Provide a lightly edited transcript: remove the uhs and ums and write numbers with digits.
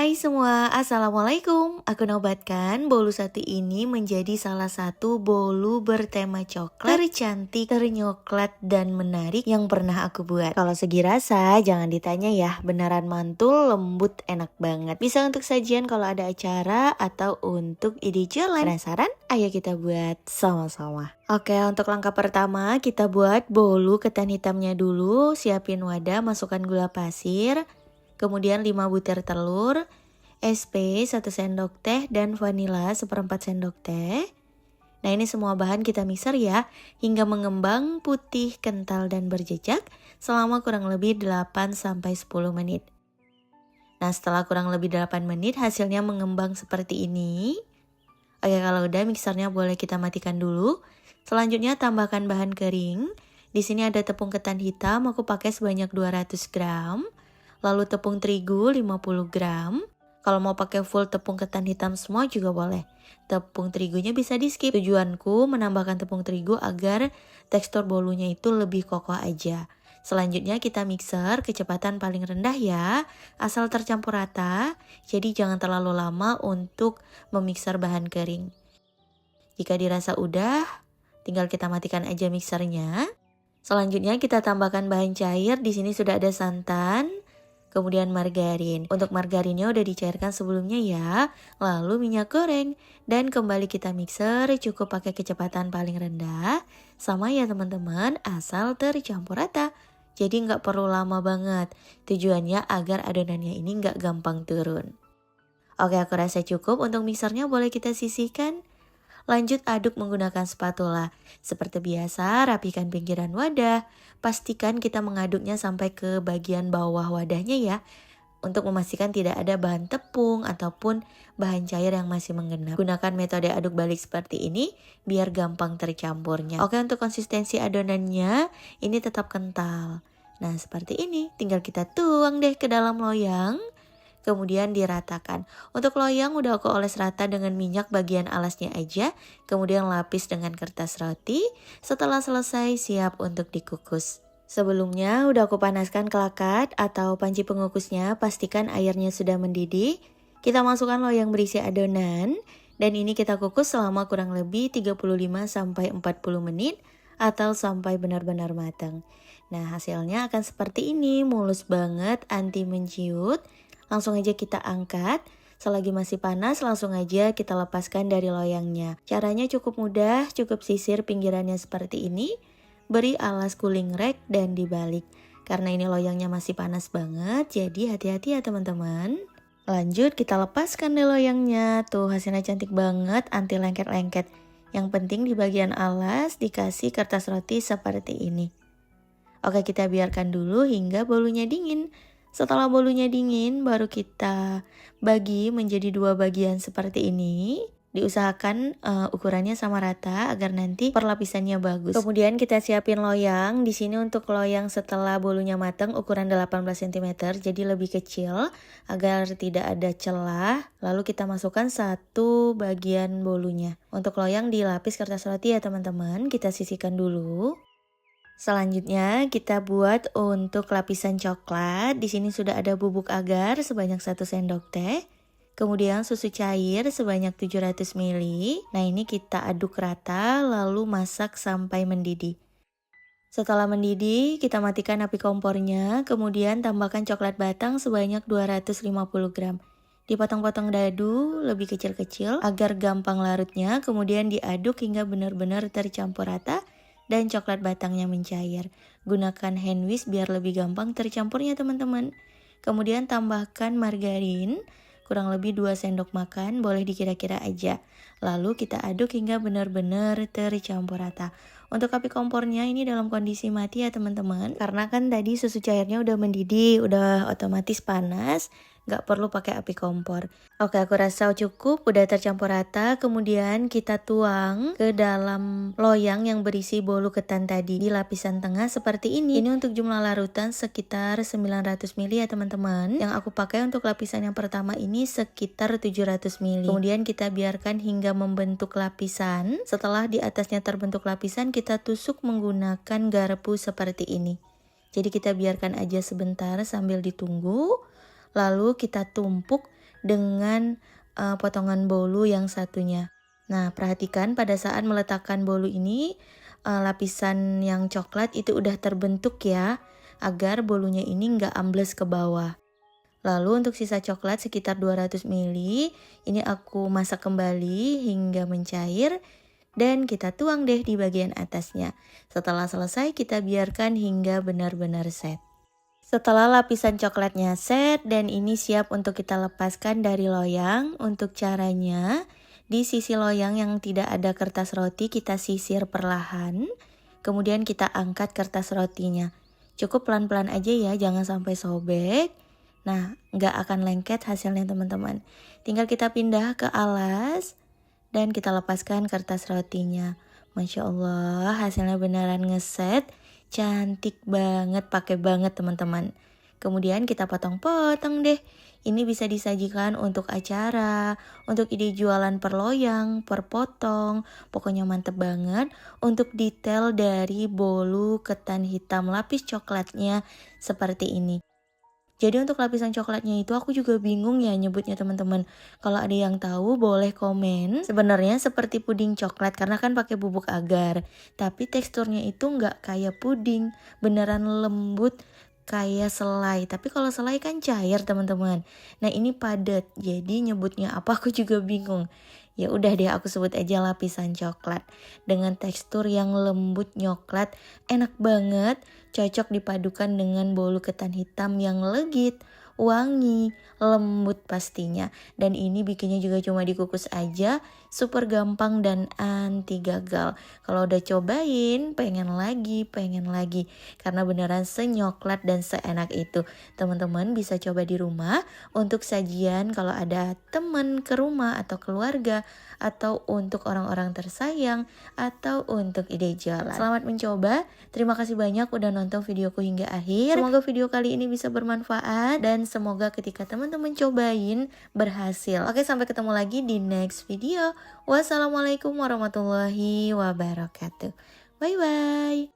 Hai semua, Assalamualaikum. Aku nobatkan bolu satu ini menjadi salah satu bolu bertema coklat tercantik, ternyoklat, dan menarik yang pernah aku buat. Kalau segi rasa, jangan ditanya ya, beneran mantul, lembut, enak banget. Bisa untuk sajian kalau ada acara atau untuk ide jalan. Penasaran? Ayo kita buat sama-sama. Oke, untuk langkah pertama kita buat bolu ketan hitamnya dulu. Siapin wadah, masukkan gula pasir, kemudian 5 butir telur, SP 1 sendok teh, dan vanila 1/4 sendok teh. Nah, ini semua bahan kita mixer ya, hingga mengembang putih, kental, dan berjejak selama kurang lebih 8-10 menit. Nah, setelah kurang lebih 8 menit hasilnya mengembang seperti ini. Oke, kalau udah mixernya boleh kita matikan dulu. Selanjutnya tambahkan bahan kering. Di sini ada tepung ketan hitam, aku pakai sebanyak 200 gram. Lalu tepung terigu 50 gram. Kalau mau pakai full tepung ketan hitam semua juga boleh. Tepung terigunya bisa di skip. Tujuanku menambahkan tepung terigu agar tekstur bolunya itu lebih kokoh aja. Selanjutnya kita mixer kecepatan paling rendah ya, asal tercampur rata. Jadi jangan terlalu lama untuk memixer bahan kering. Jika dirasa udah, tinggal kita matikan aja mixernya. Selanjutnya kita tambahkan bahan cair. Di sini sudah ada santan, kemudian margarin. Untuk margarinnya udah dicairkan sebelumnya ya. Lalu minyak goreng. Dan kembali kita mixer, cukup pakai kecepatan paling rendah. Sama ya teman-teman, asal tercampur rata. Jadi nggak perlu lama banget. Tujuannya agar adonannya ini nggak gampang turun. Oke, aku rasa cukup. Untuk mixernya boleh kita sisihkan. Lanjut aduk menggunakan spatula. Seperti biasa, rapikan pinggiran wadah. Pastikan kita mengaduknya sampai ke bagian bawah wadahnya ya, untuk memastikan tidak ada bahan tepung ataupun bahan cair yang masih menggenap. Gunakan metode aduk balik seperti ini biar gampang tercampurnya. Oke, untuk konsistensi adonannya ini tetap kental. Nah, seperti ini. Tinggal kita tuang deh ke dalam loyang. Kemudian diratakan. Untuk loyang udah aku oles rata dengan minyak bagian alasnya aja. Kemudian lapis dengan kertas roti. Setelah selesai siap untuk dikukus. Sebelumnya udah aku panaskan kelakat atau panci pengukusnya. Pastikan airnya sudah mendidih. Kita masukkan loyang berisi adonan. Dan ini kita kukus selama kurang lebih 35-40 menit. Atau sampai benar-benar matang. Nah, hasilnya akan seperti ini. Mulus banget, anti menciut. Langsung aja kita angkat. Selagi masih panas langsung aja kita lepaskan dari loyangnya. Caranya cukup mudah, cukup sisir pinggirannya seperti ini. Beri alas cooling rack dan dibalik. Karena ini loyangnya masih panas banget, jadi hati-hati ya teman-teman. Lanjut kita lepaskan deh loyangnya. Tuh hasilnya cantik banget, anti lengket-lengket. Yang penting di bagian alas dikasih kertas roti seperti ini. Oke, kita biarkan dulu hingga bolunya dingin. Setelah bolunya dingin, baru kita bagi menjadi 2 bagian seperti ini. Diusahakan ukurannya sama rata agar nanti perlapisannya bagus. Kemudian kita siapin loyang. Di sini untuk loyang setelah bolunya matang ukuran 18 cm, jadi lebih kecil agar tidak ada celah. Lalu kita masukkan 1 bagian bolunya. Untuk loyang dilapis kertas roti ya teman-teman. Kita sisihkan dulu. Selanjutnya kita buat untuk lapisan coklat. Di sini sudah ada bubuk agar sebanyak 1 sendok teh. Kemudian susu cair sebanyak 700 ml. Nah, ini kita aduk rata lalu masak sampai mendidih. Setelah mendidih, kita matikan api kompornya. Kemudian tambahkan coklat batang sebanyak 250 gram. Dipotong-potong dadu lebih kecil-kecil agar gampang larutnya. Kemudian diaduk hingga benar-benar tercampur rata dan coklat batangnya mencair. Gunakan hand whisk biar lebih gampang tercampurnya teman-teman. Kemudian tambahkan margarin, kurang lebih 2 sendok makan, boleh dikira-kira aja. Lalu kita aduk hingga benar-benar tercampur rata. Untuk api kompornya ini dalam kondisi mati ya teman-teman. Karena kan tadi susu cairnya udah mendidih, udah otomatis panas. Gak perlu pakai api kompor. Oke, aku rasa cukup, udah tercampur rata. Kemudian kita tuang ke dalam loyang yang berisi bolu ketan tadi di lapisan tengah seperti ini. Ini untuk jumlah larutan sekitar 900 ml ya teman-teman. Yang aku pakai untuk lapisan yang pertama ini sekitar 700 ml. Kemudian kita biarkan hingga membentuk lapisan. Setelah di atasnya terbentuk lapisan, kita tusuk menggunakan garpu seperti ini. Jadi kita biarkan aja sebentar sambil ditunggu. lalu kita tumpuk dengan potongan bolu yang satunya. Nah, perhatikan pada saat meletakkan bolu ini, lapisan yang coklat itu udah terbentuk ya, agar bolunya ini nggak ambles ke bawah. Lalu untuk sisa coklat sekitar 200 ml, ini aku masak kembali hingga mencair dan kita tuang deh di bagian atasnya. Setelah selesai kita biarkan hingga benar-benar set. Setelah lapisan coklatnya set dan ini siap untuk kita lepaskan dari loyang, untuk caranya di sisi loyang yang tidak ada kertas roti kita sisir perlahan, kemudian kita angkat kertas rotinya. Cukup pelan-pelan aja ya, jangan sampai sobek. Nah, nggak akan lengket hasilnya teman-teman. Tinggal kita pindah ke alas dan kita lepaskan kertas rotinya. Masya Allah, hasilnya beneran ngeset. Cantik banget, pakai banget teman-teman. Kemudian kita potong-potong deh. Ini bisa disajikan untuk acara, untuk ide jualan per loyang, per potong. Pokoknya mantep banget. Untuk detail dari bolu ketan hitam lapis coklatnya seperti ini. Jadi untuk lapisan coklatnya itu aku juga bingung ya nyebutnya teman-teman. Kalau ada yang tahu boleh komen. Sebenarnya seperti puding coklat karena kan pakai bubuk agar. Tapi teksturnya itu nggak kayak puding, beneran lembut kayak selai. Tapi kalau selai kan cair teman-teman. Nah ini padat, jadi nyebutnya apa aku juga bingung. Ya udah deh aku sebut aja lapisan coklat. Dengan tekstur yang lembut nyoklat, enak banget. Cocok dipadukan dengan bolu ketan hitam yang legit, wangi, lembut pastinya. Dan ini bikinnya juga cuma dikukus aja, super gampang dan anti gagal. Kalau udah cobain, pengen lagi. Karena beneran senyoklat dan seenak itu. Teman-teman bisa coba di rumah untuk sajian kalau ada teman ke rumah atau keluarga, atau untuk orang-orang tersayang, atau untuk ide jualan. Selamat mencoba. Terima kasih banyak udah nonton videoku hingga akhir. Semoga video kali ini bisa bermanfaat dan semoga ketika teman-teman cobain berhasil. Oke, sampai ketemu lagi di next video. Wassalamualaikum warahmatullahi wabarakatuh. Bye bye.